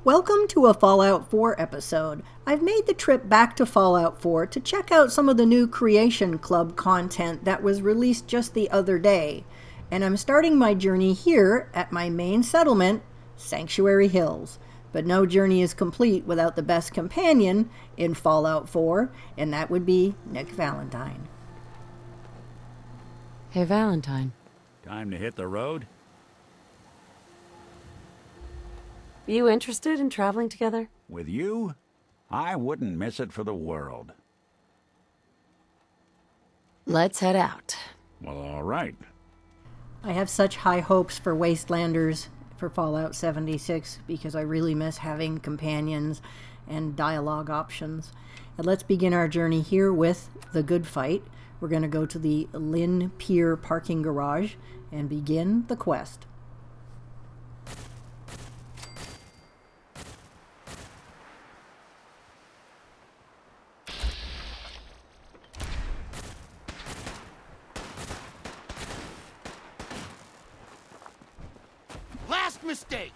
Welcome to a Fallout 4 episode. I've made the trip back to Fallout 4 to check out some of the new Creation Club content that was released just the other day. And I'm starting my journey here at my main settlement, Sanctuary Hills. But no journey is complete without the best companion in Fallout 4, and that would be Nick Valentine. Hey, Valentine. Time to hit the road? You interested in traveling together? With you? I wouldn't miss it for the world. Let's head out. Well, all right. I have such high hopes for Wastelanders for Fallout 76 because I really miss having companions and dialogue options. And let's begin our journey here with the good fight. We're going to go to the Lynn Pier parking garage and begin the quest. Last mistake!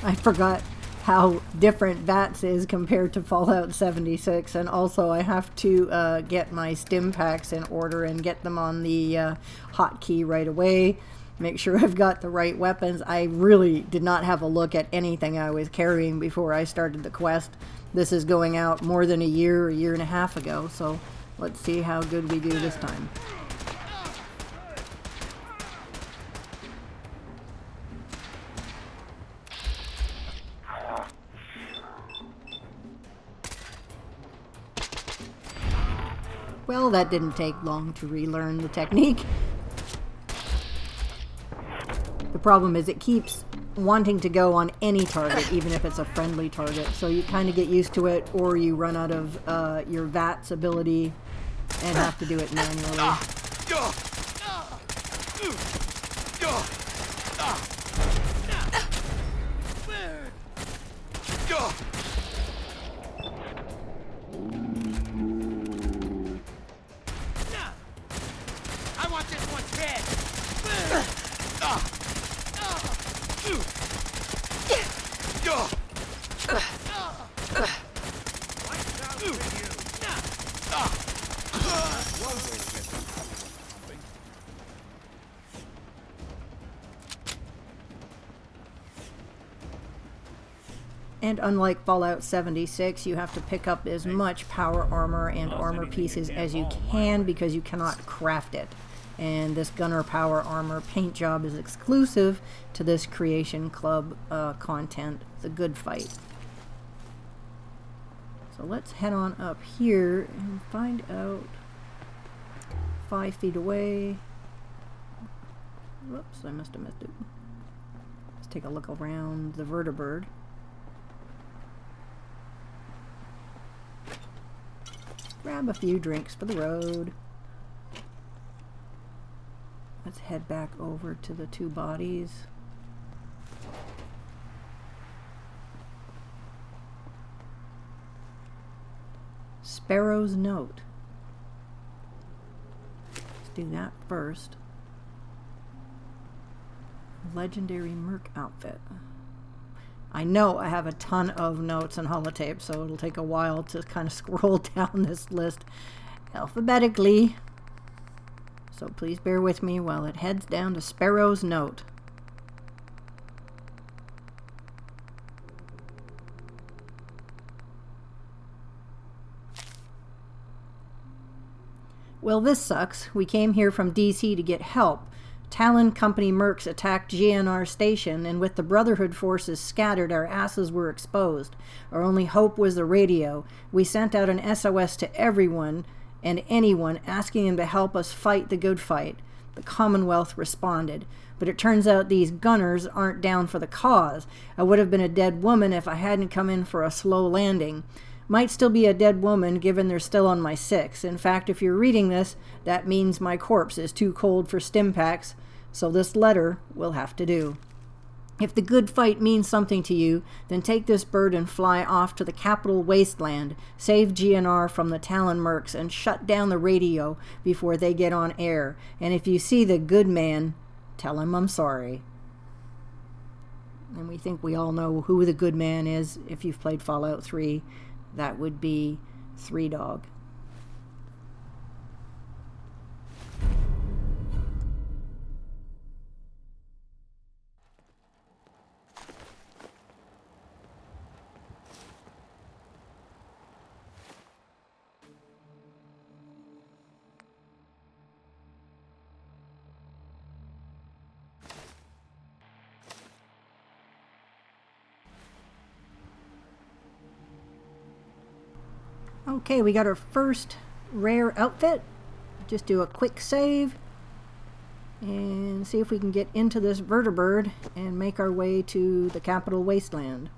I forgot how different VATS is compared to Fallout 76, and also I have to get my stim packs in order and get them on the hotkey right away. Make sure I've got the right weapons. I really did not have a look at anything I was carrying before I started the quest. This is going out more than a year and a half ago, so let's see how good we do this time. Well, that didn't take long to relearn the technique. The problem is it keeps wanting to go on any target, even if it's a friendly target. So you kind of get used to it, or you run out of your VATS ability and have to do it manually. I want this one's dead! And unlike Fallout 76, you have to pick up as much power armor and armor pieces as you can because you cannot craft it. And this gunner power armor paint job is exclusive to this Creation Club content, The Good Fight. So let's head on up here and find out 5 feet away. Whoops, I must have missed it. Let's take a look around the vertibird. Grab a few drinks for the road. Let's head back over to the two bodies. Sparrow's Note. Let's do that first. Legendary Merc outfit. I know I have a ton of notes and holotape, so it'll take a while to kind of scroll down this list alphabetically. So please bear with me while it heads down to Sparrow's Note. Well, this sucks. We came here from DC to get help. Talon Company mercs attacked GNR Station, and with the Brotherhood forces scattered, our asses were exposed. Our only hope was the radio. We sent out an SOS to everyone and anyone asking them to help us fight the good fight. The Commonwealth responded. But it turns out these gunners aren't down for the cause. I would have been a dead woman if I hadn't come in for a slow landing. Might still be a dead woman given they're still on my 6. In fact, if you're reading this, that means my corpse is too cold for stim packs, so this letter will have to do. If the good fight means something to you, then take this bird and fly off to the capital Wasteland, save GNR from the Talon Mercs, and shut down the radio before they get on air. And if you see the good man, tell him I'm sorry. And we think we all know who the good man is. If you've played Fallout 3, that would be Three Dog. Okay, we got our first rare outfit. Just do a quick save and see if we can get into this vertibird and make our way to the capital Wasteland.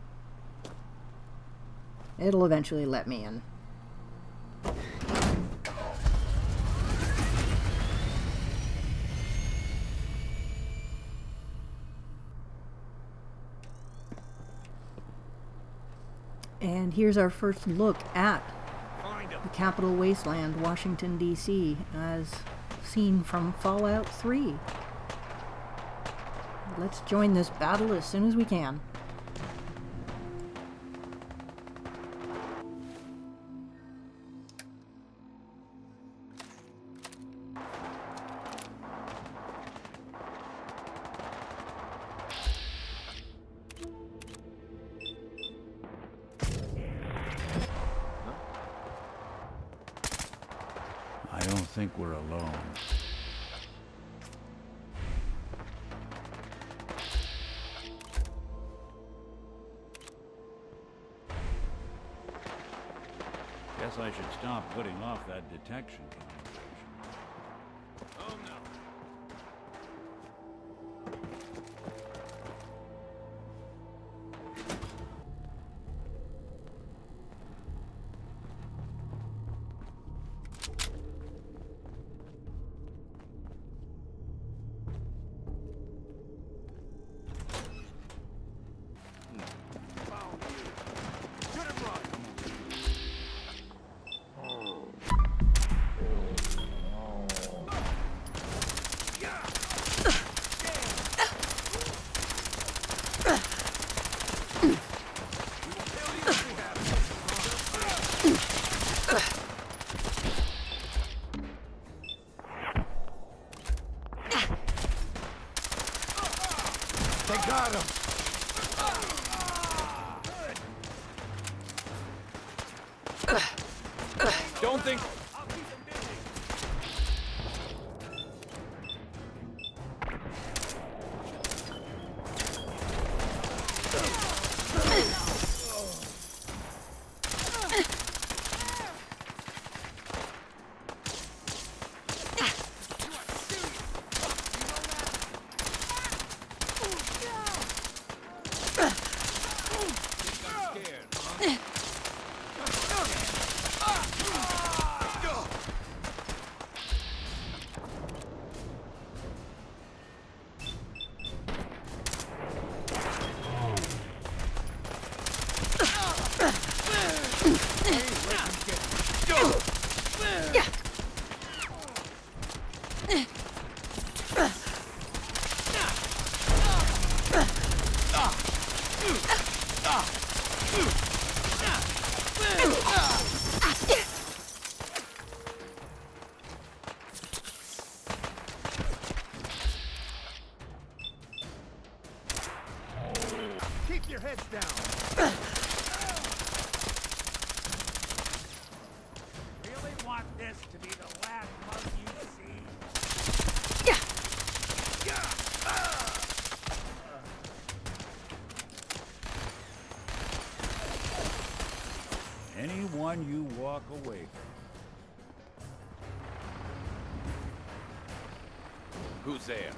It'll eventually let me in. And here's our first look at the capital Wasteland, Washington, D.C., as seen from Fallout 3. Let's join this battle as soon as we can. I don't think we're alone. Guess I should stop putting off that detection calibration. Oh no. They got him! Don't think. Keep your heads down! Really want this to be the last mug you see? Anyone you walk away from. Who's there?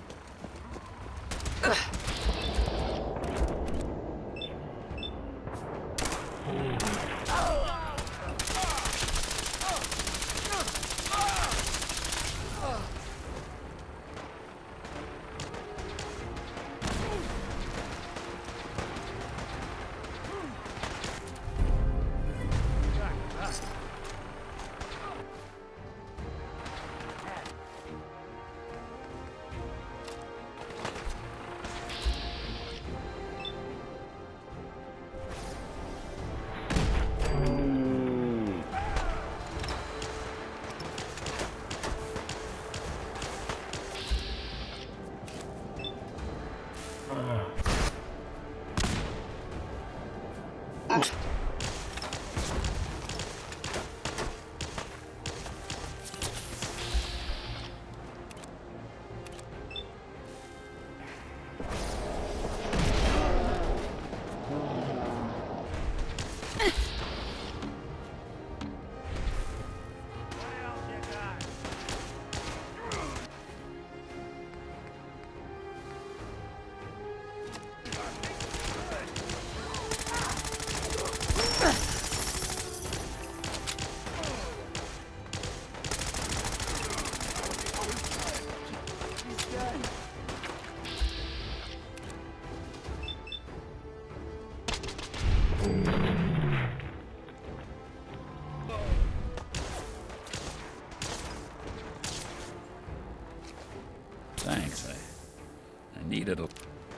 it'll...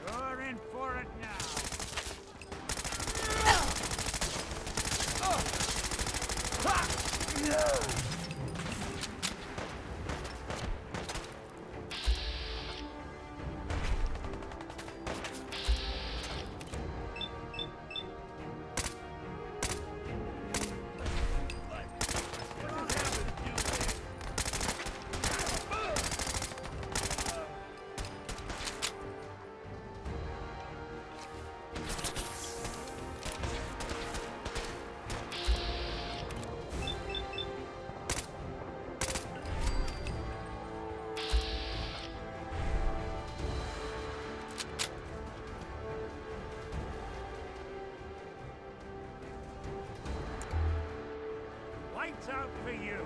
You're in for it now. Lights out for you.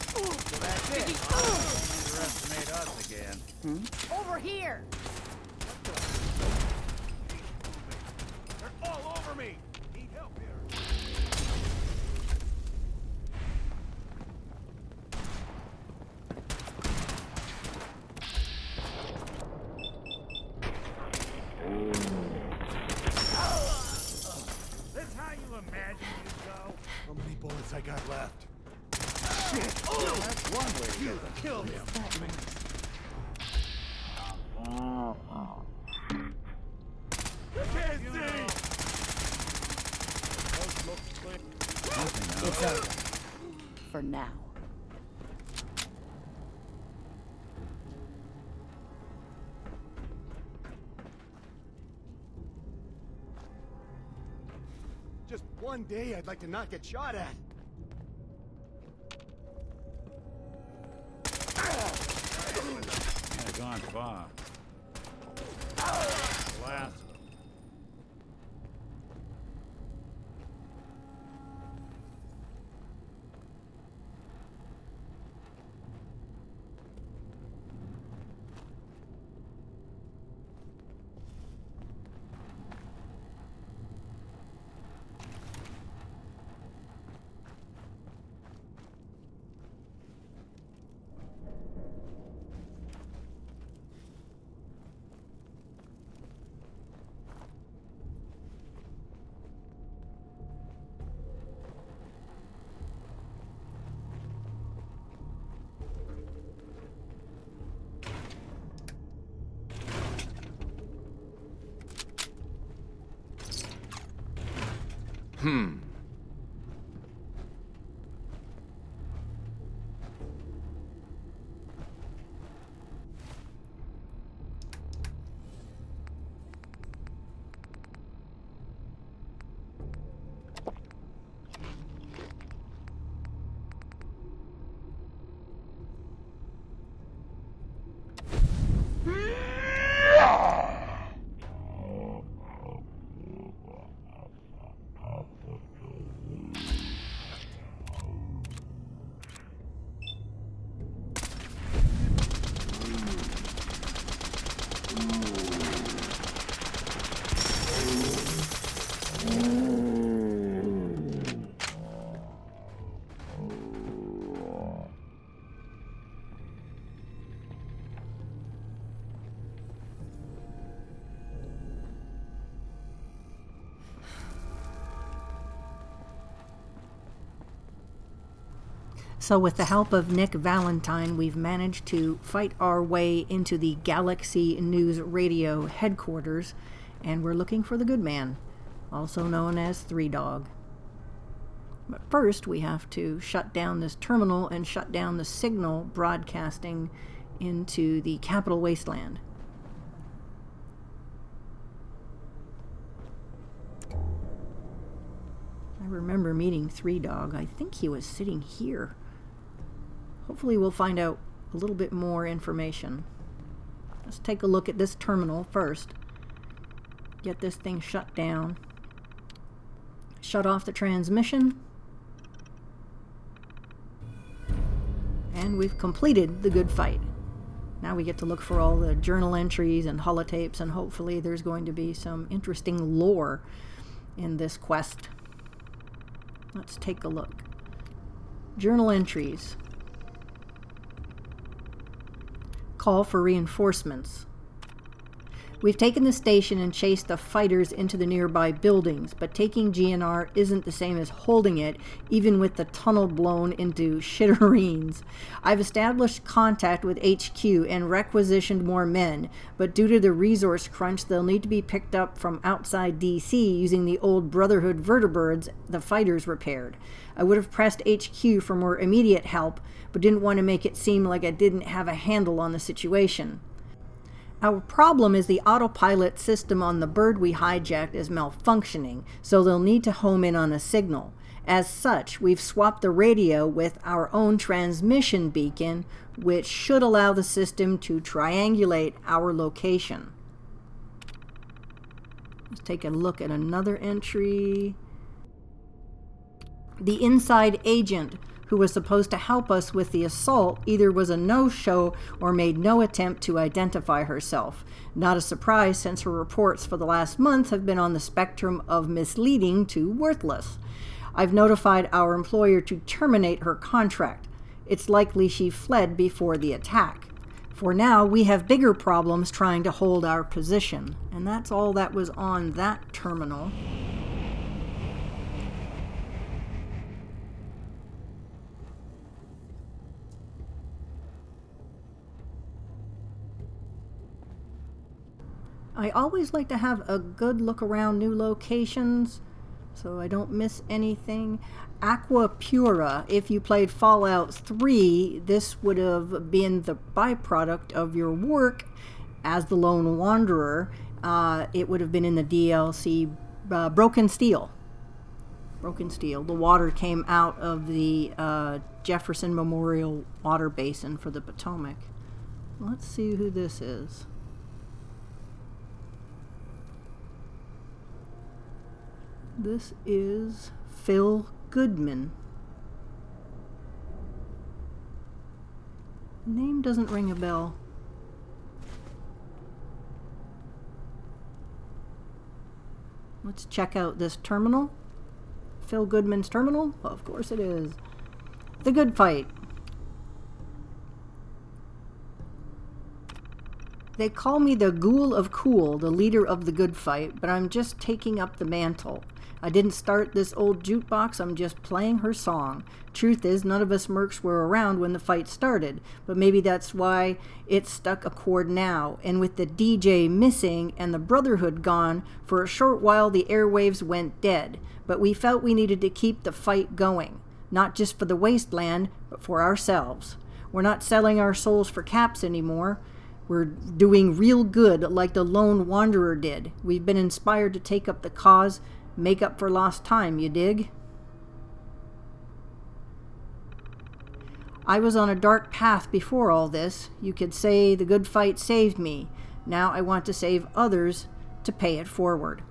So that's it. Underestimate us again. Over here! They're all over me! Need help here. This how you imagine you go? How many bullets I got left? Shit! Oh, that's one way to get them. Kill him. Can't see! It's over. For now. Just one day I'd like to not get shot at. Yeah, gone far. Last. So with the help of Nick Valentine, we've managed to fight our way into the Galaxy News Radio headquarters, and we're looking for the good man, also known as Three Dog. But first, we have to shut down this terminal and shut down the signal broadcasting into the capital Wasteland. I remember meeting Three Dog. I think he was sitting here. Hopefully we'll find out a little bit more information. Let's take a look at this terminal first. Get this thing shut down. Shut off the transmission. And we've completed the good fight. Now we get to look for all the journal entries and holotapes, and hopefully there's going to be some interesting lore in this quest. Let's take a look. Journal entries. Call for reinforcements. We've taken the station and chased the fighters into the nearby buildings, but taking GNR isn't the same as holding it, even with the tunnel blown into shittereens. I've established contact with HQ and requisitioned more men, but due to the resource crunch, they'll need to be picked up from outside DC using the old Brotherhood vertibirds the fighters repaired. I would have pressed HQ for more immediate help, but didn't want to make it seem like I didn't have a handle on the situation. Our problem is the autopilot system on the bird we hijacked is malfunctioning, so they'll need to home in on a signal. As such, we've swapped the radio with our own transmission beacon, which should allow the system to triangulate our location. Let's take a look at another entry. The inside agent who was supposed to help us with the assault either was a no-show or made no attempt to identify herself. Not a surprise, since her reports for the last month have been on the spectrum of misleading to worthless. I've notified our employer to terminate her contract. It's likely she fled before the attack. For now, we have bigger problems trying to hold our position. And that's all that was on that terminal. I always like to have a good look around new locations so I don't miss anything. Aqua Pura, if you played Fallout 3, this would have been the byproduct of your work as the Lone Wanderer. It would have been in the DLC Broken Steel. Broken Steel. The water came out of the Jefferson Memorial Water Basin for the Potomac. Let's see who this is. This is Phil Goodman. Name doesn't ring a bell. Let's check out this terminal. Phil Goodman's terminal? Of course it is. The Good Fight. They call me the Ghoul of Cool, the leader of the Good Fight, but I'm just taking up the mantle. I didn't start this old jukebox, I'm just playing her song. Truth is, none of us mercs were around when the fight started, but maybe that's why it stuck a chord now. And with the DJ missing and the Brotherhood gone, for a short while the airwaves went dead. But we felt we needed to keep the fight going, not just for the Wasteland, but for ourselves. We're not selling our souls for caps anymore. We're doing real good like the Lone Wanderer did. We've been inspired to take up the cause, make up for lost time, you dig? I was on a dark path before all this. You could say the Good Fight saved me. Now I want to save others to pay it forward.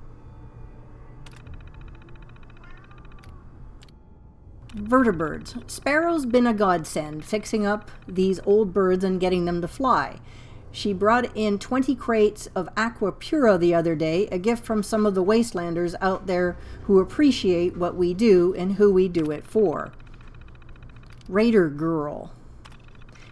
Vertibirds. Sparrow's been a godsend, fixing up these old birds and getting them to fly. She brought in 20 crates of Aqua Pura the other day, a gift from some of the Wastelanders out there who appreciate what we do and who we do it for. Raider Girl.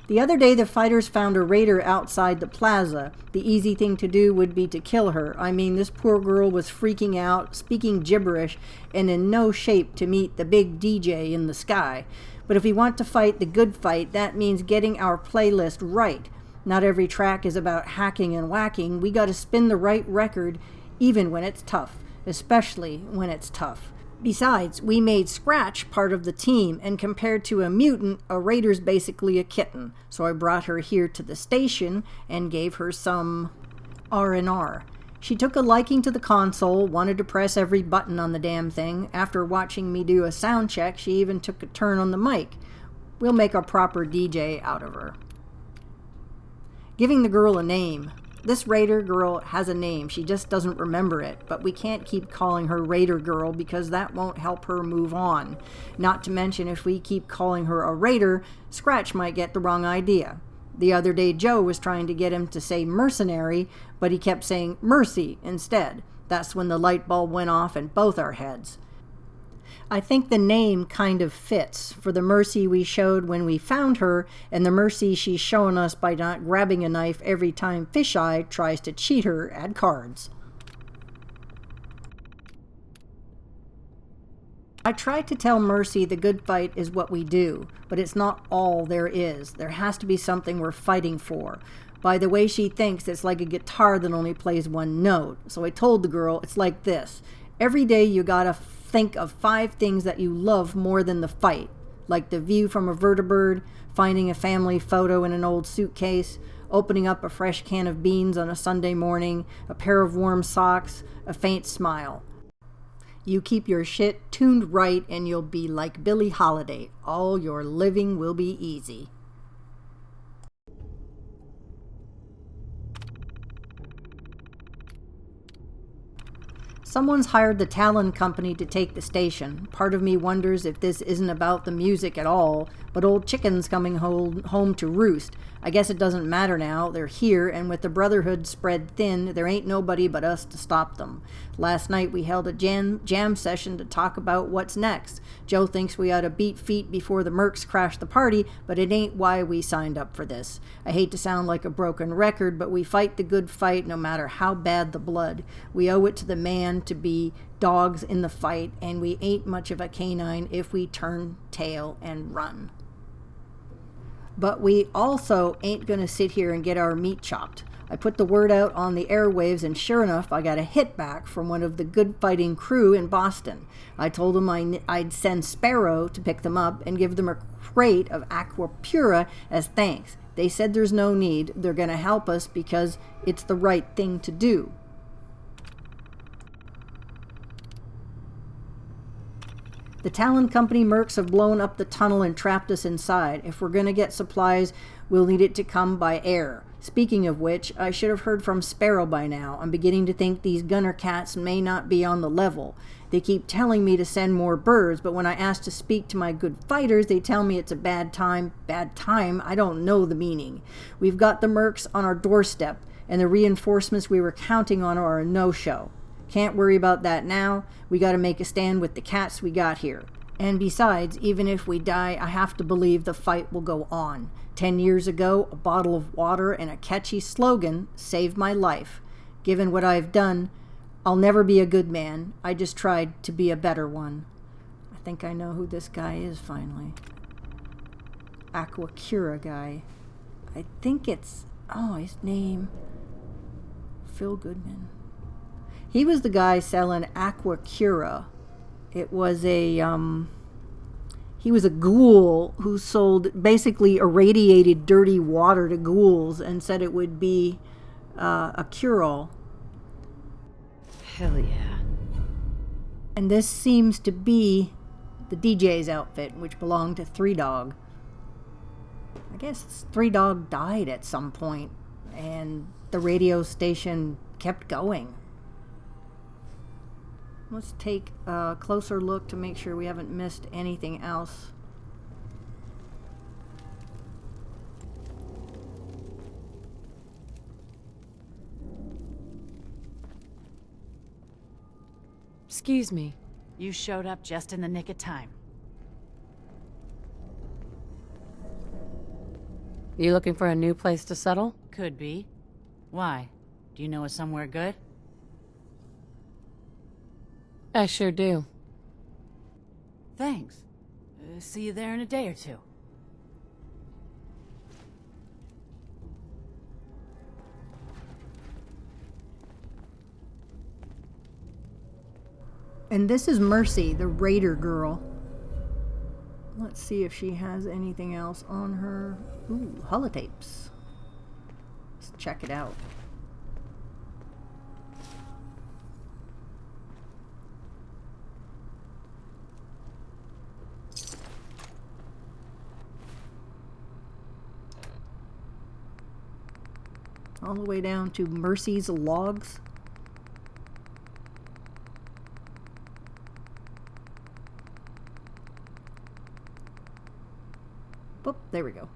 The other day the fighters found a raider outside the plaza. The easy thing to do would be to kill her. I mean, this poor girl was freaking out, speaking gibberish, and in no shape to meet the big DJ in the sky. But if we want to fight the good fight, that means getting our playlist right. Not every track is about hacking and whacking. We got to spin the right record even when it's tough, especially when it's tough. Besides, we made Scratch part of the team, and compared to a mutant, a raider's basically a kitten. So I brought her here to the station and gave her some R&R. She took a liking to the console, wanted to press every button on the damn thing. After watching me do a sound check, she even took a turn on the mic. We'll make a proper DJ out of her. Giving the girl a name. This Raider girl has a name, she just doesn't remember it, but we can't keep calling her Raider girl because that won't help her move on. Not to mention, if we keep calling her a Raider, Scratch might get the wrong idea. The other day Joe was trying to get him to say mercenary, but he kept saying mercy instead. That's when the light bulb went off in both our heads. I think the name kind of fits for the mercy we showed when we found her and the mercy she's showing us by not grabbing a knife every time Fisheye tries to cheat her at cards. I tried to tell Mercy the good fight is what we do, but it's not all there is. There has to be something we're fighting for. By the way she thinks, it's like a guitar that only plays one note. So I told the girl, it's like this. Every day you gotta think of 5 things that you love more than the fight, like the view from a vertibird, finding a family photo in an old suitcase, opening up a fresh can of beans on a Sunday morning, a pair of warm socks, a faint smile. You keep your shit tuned right and you'll be like Billie Holiday. All your living will be easy. Someone's hired the Talon Company to take the station. Part of me wonders if this isn't about the music at all, but old chicken's coming home to roost. I guess it doesn't matter now. They're here, and with the Brotherhood spread thin, there ain't nobody but us to stop them. Last night we held a jam session to talk about what's next. Joe thinks we ought to beat feet before the mercs crash the party, but it ain't why we signed up for this. I hate to sound like a broken record, but we fight the good fight no matter how bad the blood. We owe it to the man to be dogs in the fight, and we ain't much of a canine if we turn tail and run. But we also ain't gonna sit here and get our meat chopped. I put the word out on the airwaves, and sure enough, I got a hit back from one of the good fighting crew in Boston. I told them I'd send Sparrow to pick them up and give them a crate of Aqua Pura as thanks. They said there's no need. They're gonna help us because it's the right thing to do. The Talon Company mercs have blown up the tunnel and trapped us inside. If we're going to get supplies, we'll need it to come by air. Speaking of which, I should have heard from Sparrow by now. I'm beginning to think these gunner cats may not be on the level. They keep telling me to send more birds, but when I ask to speak to my good fighters, they tell me it's a bad time. Bad time? I don't know the meaning. We've got the mercs on our doorstep, and the reinforcements we were counting on are a no-show. Can't worry about that now. We got to make a stand with the cats we got here. And besides, even if we die, I have to believe the fight will go on. 10 years ago, a bottle of water and a catchy slogan saved my life. Given what I've done, I'll never be a good man. I just tried to be a better one. I think I know who this guy is finally. Aquacura guy. I think it's... oh, his name... Phil Goodman. He was the guy selling Aquacura. It was a, he was a ghoul who sold basically irradiated dirty water to ghouls and said it would be a cure-all. Hell yeah. And this seems to be the DJ's outfit, which belonged to Three Dog. I guess Three Dog died at some point, and the radio station kept going. Let's take a closer look to make sure we haven't missed anything else. Excuse me. You showed up just in the nick of time. You looking for a new place to settle? Could be. Why? Do you know of somewhere good? I sure do. Thanks. See you there in a day or two. And this is Mercy, the Raider girl. Let's see if she has anything else on her. Ooh, holotapes. Let's check it out. All the way down to Mercy's logs. Boop, there we go.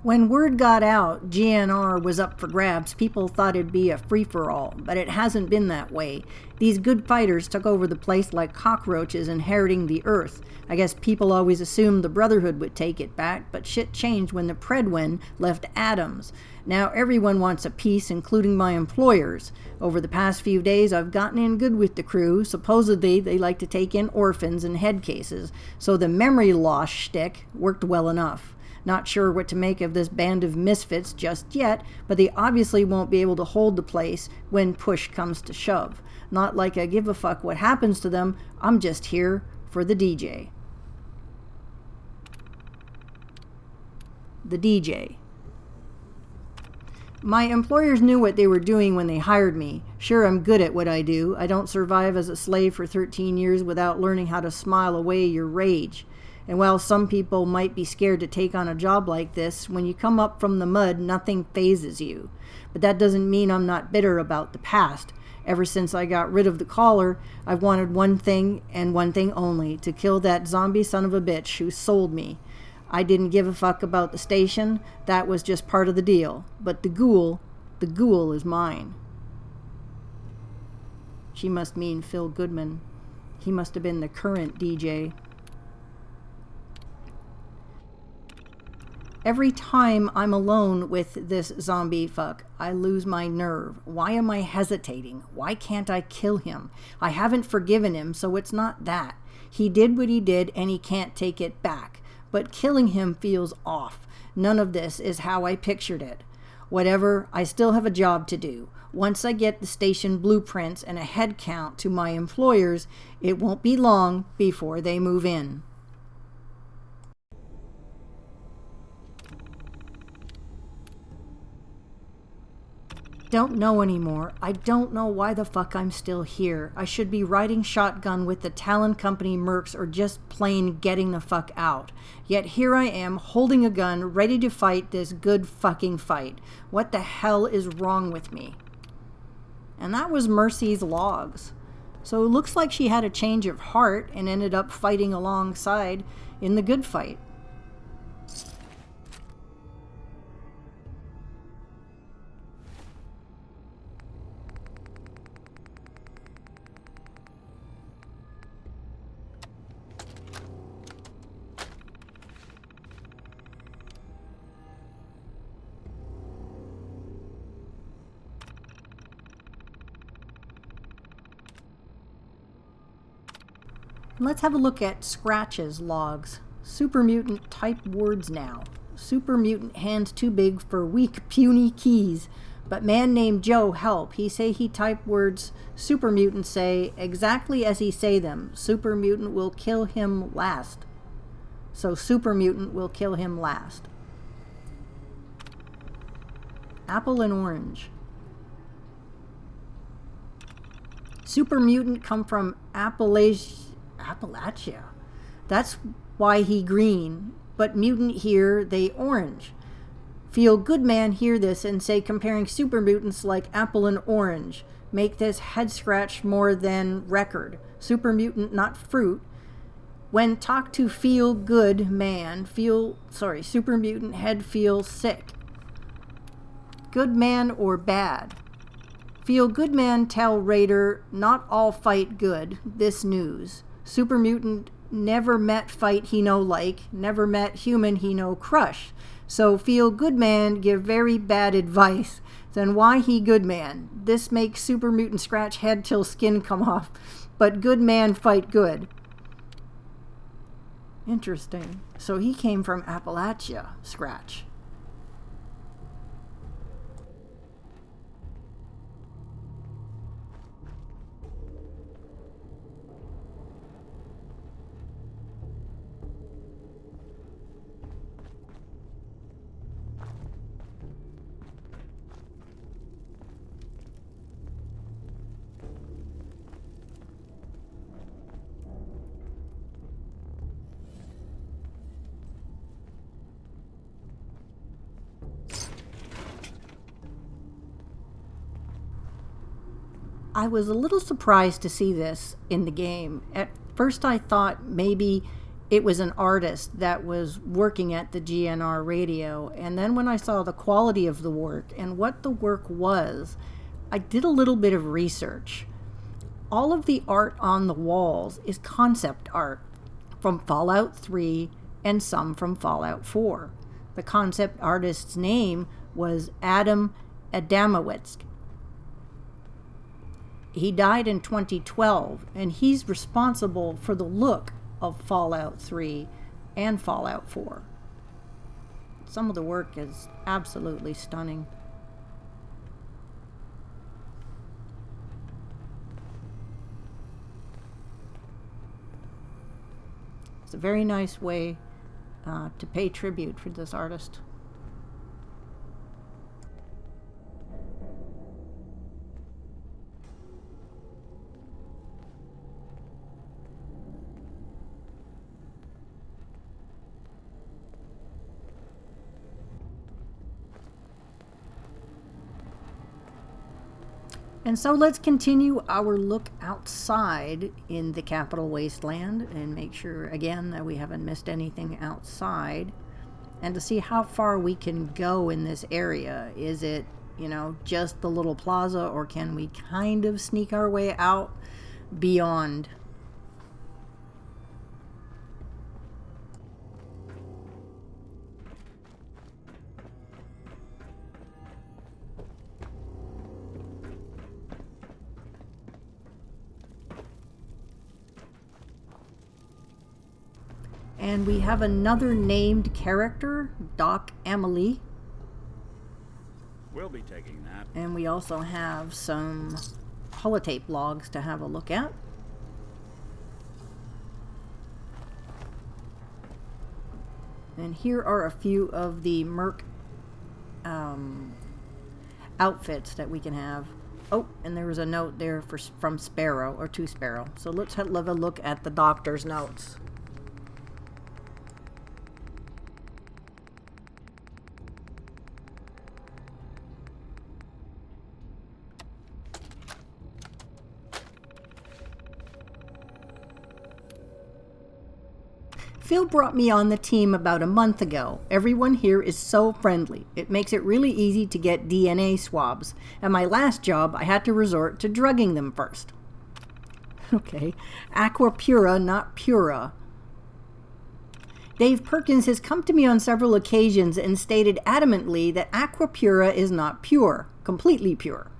When word got out GNR was up for grabs, people thought it'd be a free-for-all, but it hasn't been that way. These good fighters took over the place like cockroaches inheriting the earth. I guess people always assumed the Brotherhood would take it back, but shit changed when the Predwen left Adams. Now everyone wants a piece, including my employers. Over the past few days, I've gotten in good with the crew. Supposedly, they like to take in orphans and head cases, so the memory loss shtick worked well enough. Not sure what to make of this band of misfits just yet, but they obviously won't be able to hold the place when push comes to shove. Not like I give a fuck what happens to them, I'm just here for the DJ. The DJ. My employers knew what they were doing when they hired me. Sure, I'm good at what I do. I don't survive as a slave for 13 years without learning how to smile away your rage. And while some people might be scared to take on a job like this, when you come up from the mud, nothing phases you. But that doesn't mean I'm not bitter about the past. Ever since I got rid of the collar, I've wanted one thing and one thing only, to kill that zombie son of a bitch who sold me. I didn't give a fuck about the station, that was just part of the deal. But the ghoul is mine. She must mean Phil Goodman. He must have been the current DJ. Every time I'm alone with this zombie fuck, I lose my nerve. Why am I hesitating? Why can't I kill him? I haven't forgiven him, so it's not that. He did what he did, and he can't take it back. But killing him feels off. None of this is how I pictured it. Whatever, I still have a job to do. Once I get the station blueprints and a head count to my employers, it won't be long before they move in. Don't know anymore. I don't know why the fuck I'm still here. I should be riding shotgun with the Talon Company mercs or just plain getting the fuck out. Yet here I am, holding a gun, ready to fight this good fucking fight. What the hell is wrong with me? And that was Mercy's logs. So it looks like she had a change of heart and ended up fighting alongside in the good fight. Let's have a look at Scratch's logs. Super mutant type words now. Super mutant hands too big for weak puny keys. But man named Joe help. He say he type words super mutant say exactly as he say them. Super mutant will kill him last. So super mutant will kill him last. Apple and orange. Super mutant come from Appalachia. That's why he green, but mutant here, they orange. Feel good man hear this and say comparing super mutants like apple and orange. Make this head scratch more than record. Super mutant, not fruit. When talk to feel good man, super mutant head feel sick. Good man or bad. Feel good man tell Raider, not all fight good, this news. Super mutant never met fight he no like, never met human he no crush. So feel good man give very bad advice. Then why he good man? This makes super mutant scratch head till skin come off. But good man fight good. Interesting. So he came from Appalachia, Scratch. I was a little surprised to see this in the game. At first I thought maybe it was an artist that was working at the GNR radio, and then when I saw the quality of the work and what the work was, I did a little bit of research. All of the art on the walls is concept art from Fallout 3 and some from Fallout 4. The concept artist's name was Adam Adamowicz. He died in 2012, and he's responsible for the look of Fallout 3 and Fallout 4. Some of the work is absolutely stunning. It's a very nice way to pay tribute for this artist. And so let's continue our look outside in the capital Wasteland and make sure again that we haven't missed anything outside, and to see how far we can go in this area. Is it, just the little plaza, or can we kind of sneak our way out beyond? And we have another named character, Doc Emily. We'll be taking that. And we also have some holotape logs to have a look at. And here are a few of the Merc outfits that we can have. Oh, and there was a note there from Sparrow, or to Sparrow. So let's have a look at the doctor's notes. Phil brought me on the team about a month ago. Everyone here is so friendly. It makes it really easy to get DNA swabs. At my last job, I had to resort to drugging them first. Okay, Aqua Pura, not Pura. Dave Perkins has come to me on several occasions and stated adamantly that Aqua Pura is not pure, completely pure.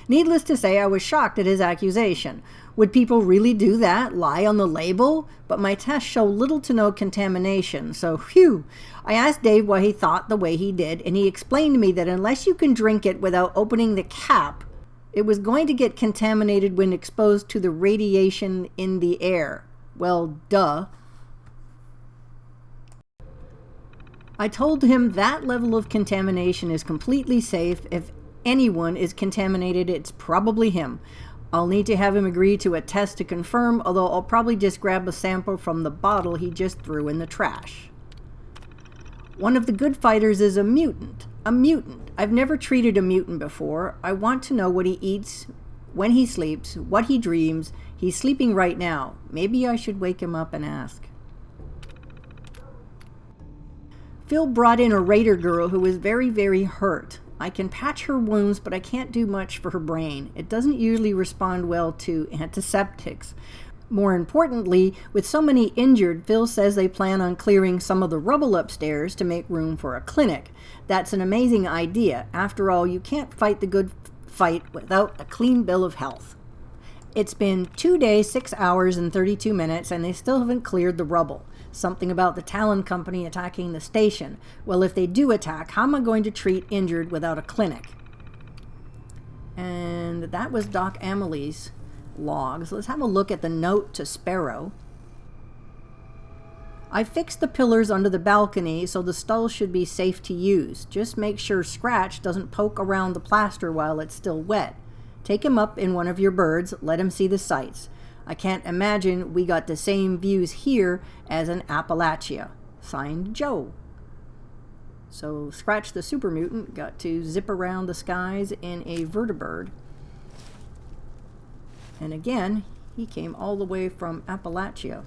Needless to say, I was shocked at his accusation. Would people really do that? Lie on the label? But my tests show little to no contamination, so phew. I asked Dave why he thought the way he did, and he explained to me that unless you can drink it without opening the cap, it was going to get contaminated when exposed to the radiation in the air. Well, duh. I told him that level of contamination is completely safe. If anyone is contaminated, it's probably him. I'll need to have him agree to a test to confirm, although I'll probably just grab a sample from the bottle he just threw in the trash. One of the good fighters is a mutant. A mutant. I've never treated a mutant before. I want to know what he eats, when he sleeps, what he dreams. He's sleeping right now. Maybe I should wake him up and ask. Phil brought in a raider girl who was very, very hurt. I can patch her wounds, but I can't do much for her brain. It doesn't usually respond well to antiseptics. More importantly, with so many injured, Phil says they plan on clearing some of the rubble upstairs to make room for a clinic. That's an amazing idea. After all, you can't fight the good fight without a clean bill of health. It's been 2 days, 6 hours, and 32 minutes, and they still haven't cleared the rubble. Something about the Talon Company attacking the station. Well, if they do attack, how am I going to treat injured without a clinic? And that was Doc Amelie's logs. Let's have a look at the note to Sparrow. I fixed the pillars under the balcony, so the stall should be safe to use. Just make sure Scratch doesn't poke around the plaster while it's still wet. Take him up in one of your birds, let him see the sights. I can't imagine we got the same views here as in Appalachia. Signed, Joe. So Scratch the super mutant got to zip around the skies in a vertibird. And again, he came all the way from Appalachia.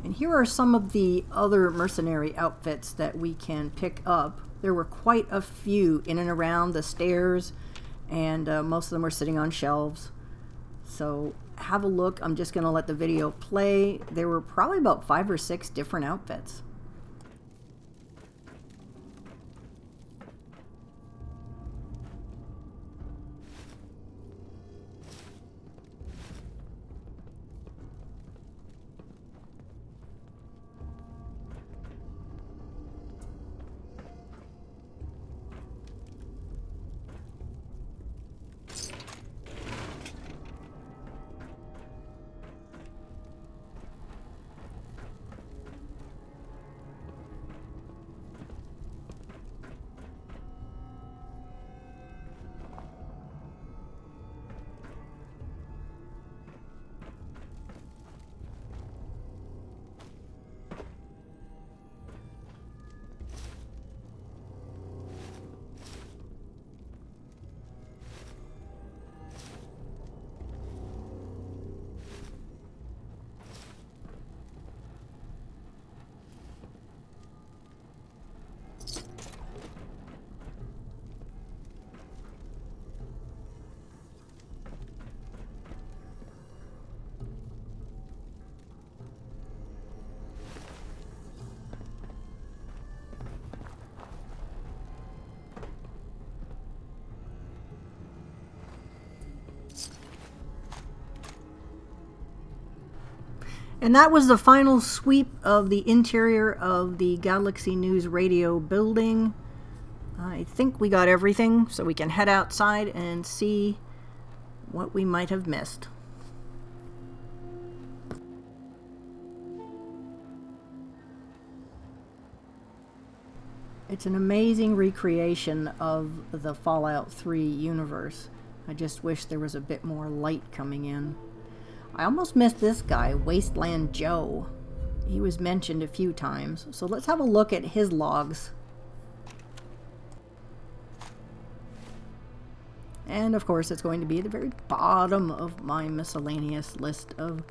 And here are some of the other mercenary outfits that we can pick up. There were quite a few in and around the stairs, and most of them were sitting on shelves. So have a look. I'm just going to let the video play. There were probably about 5 or 6 different outfits. And that was the final sweep of the interior of the Galaxy News Radio building. I think we got everything, so we can head outside and see what we might have missed. It's an amazing recreation of the Fallout 3 universe. I just wish there was a bit more light coming in. I almost missed this guy, Wasteland Joe. He was mentioned a few times, so let's have a look at his logs. And of course it's going to be at the very bottom of my miscellaneous list of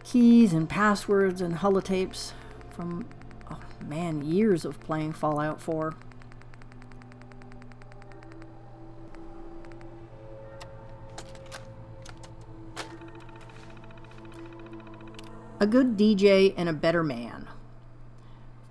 keys and passwords and holotapes from, oh man, years of playing Fallout 4. A good DJ and a better man.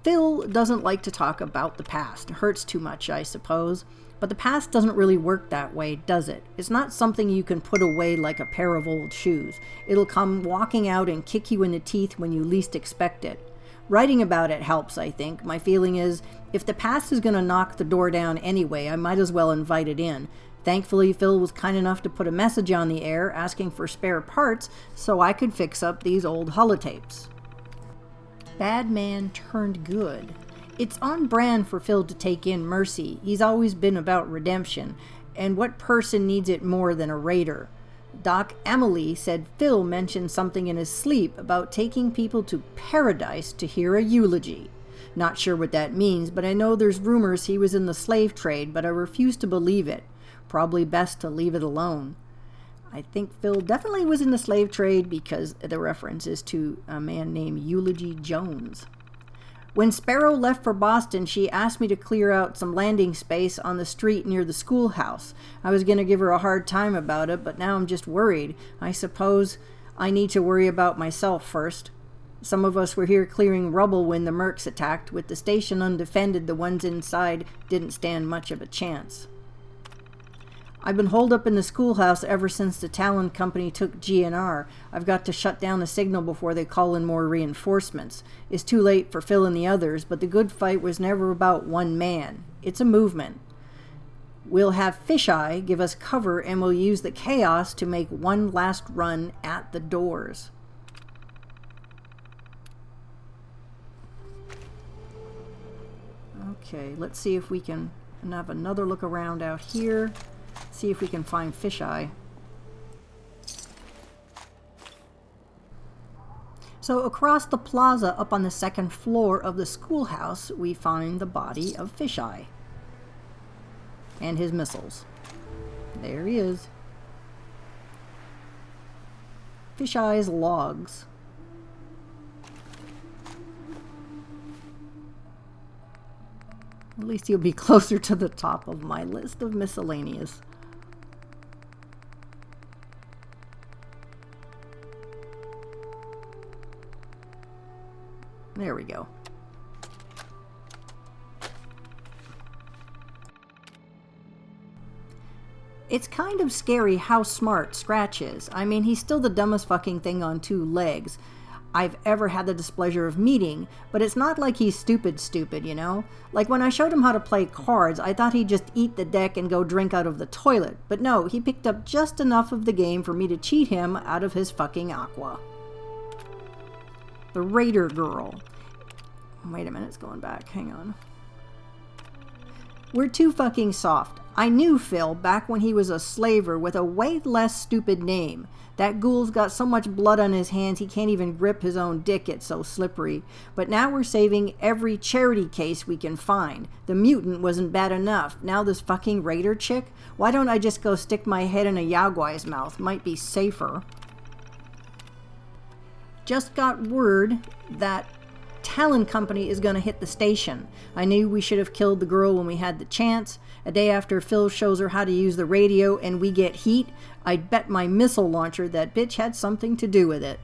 Phil doesn't like to talk about the past. It hurts too much, I suppose. But the past doesn't really work that way, does it? It's not something you can put away like a pair of old shoes. It'll come walking out and kick you in the teeth when you least expect it. Writing about it helps, I think. My feeling is, if the past is going to knock the door down anyway, I might as well invite it in. Thankfully, Phil was kind enough to put a message on the air asking for spare parts so I could fix up these old holotapes. Bad man turned good. It's on brand for Phil to take in mercy. He's always been about redemption, and what person needs it more than a raider? Doc Emily said Phil mentioned something in his sleep about taking people to paradise to hear a eulogy. Not sure what that means, but I know there's rumors he was in the slave trade, but I refuse to believe it. Probably best to leave it alone. I think Phil definitely was in the slave trade because the reference is to a man named Eulogy Jones. When Sparrow left for Boston, she asked me to clear out some landing space on the street near the schoolhouse. I was going to give her a hard time about it, but now I'm just worried. I suppose I need to worry about myself first. Some of us were here clearing rubble when the mercs attacked. With the station undefended, the ones inside didn't stand much of a chance. I've been holed up in the schoolhouse ever since the Talon Company took GNR. I've got to shut down the signal before they call in more reinforcements. It's too late for Phil and the others, but the good fight was never about one man. It's a movement. We'll have Fisheye give us cover, and we'll use the chaos to make one last run at the doors. Okay, let's see if we can have another look around out here. See if we can find Fisheye. So across the plaza up on the second floor of the schoolhouse, we find the body of Fisheye and his missiles. There he is. Fish eyes logs. At least he'll be closer to the top of my list of miscellaneous. There we go. It's kind of scary how smart Scratch is. I mean, he's still the dumbest fucking thing on two legs I've ever had the displeasure of meeting, but it's not like he's stupid, you know? Like when I showed him how to play cards, I thought he'd just eat the deck and go drink out of the toilet. But no, he picked up just enough of the game for me to cheat him out of his fucking aqua. The Raider Girl. Wait a minute, it's going back. Hang on. We're too fucking soft. I knew Phil back when he was a slaver with a way less stupid name. That ghoul's got so much blood on his hands he can't even grip his own dick, it's so slippery. But now we're saving every charity case we can find. The mutant wasn't bad enough. Now this fucking raider chick? Why don't I just go stick my head in a Yaguai's mouth? Might be safer. Just got word that Talon Company is going to hit the station. I knew we should have killed the girl when we had the chance. A day after Phil shows her how to use the radio and we get heat, I'd bet my missile launcher that bitch had something to do with it.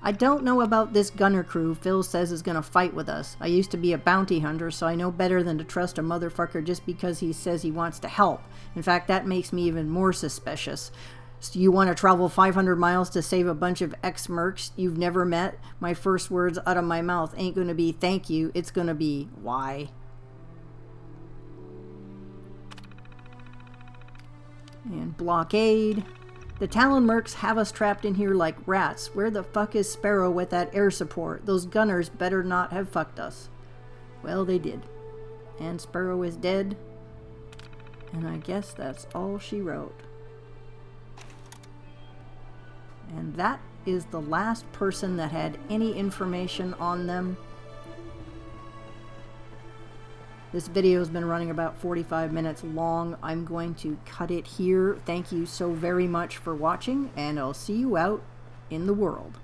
I don't know about this gunner crew Phil says is going to fight with us. I used to be a bounty hunter, so I know better than to trust a motherfucker just because he says he wants to help. In fact, that makes me even more suspicious. So you want to travel 500 miles to save a bunch of ex-mercs you've never met? My first words out of my mouth ain't going to be thank you. It's going to be why. And blockade. The Talon mercs have us trapped in here like rats. Where the fuck is Sparrow with that air support? Those gunners better not have fucked us. Well, they did. And Sparrow is dead. And I guess that's all she wrote. And that is the last person that had any information on them. This video has been running about 45 minutes long. I'm going to cut it here. Thank you so very much for watching, and I'll see you out in the world.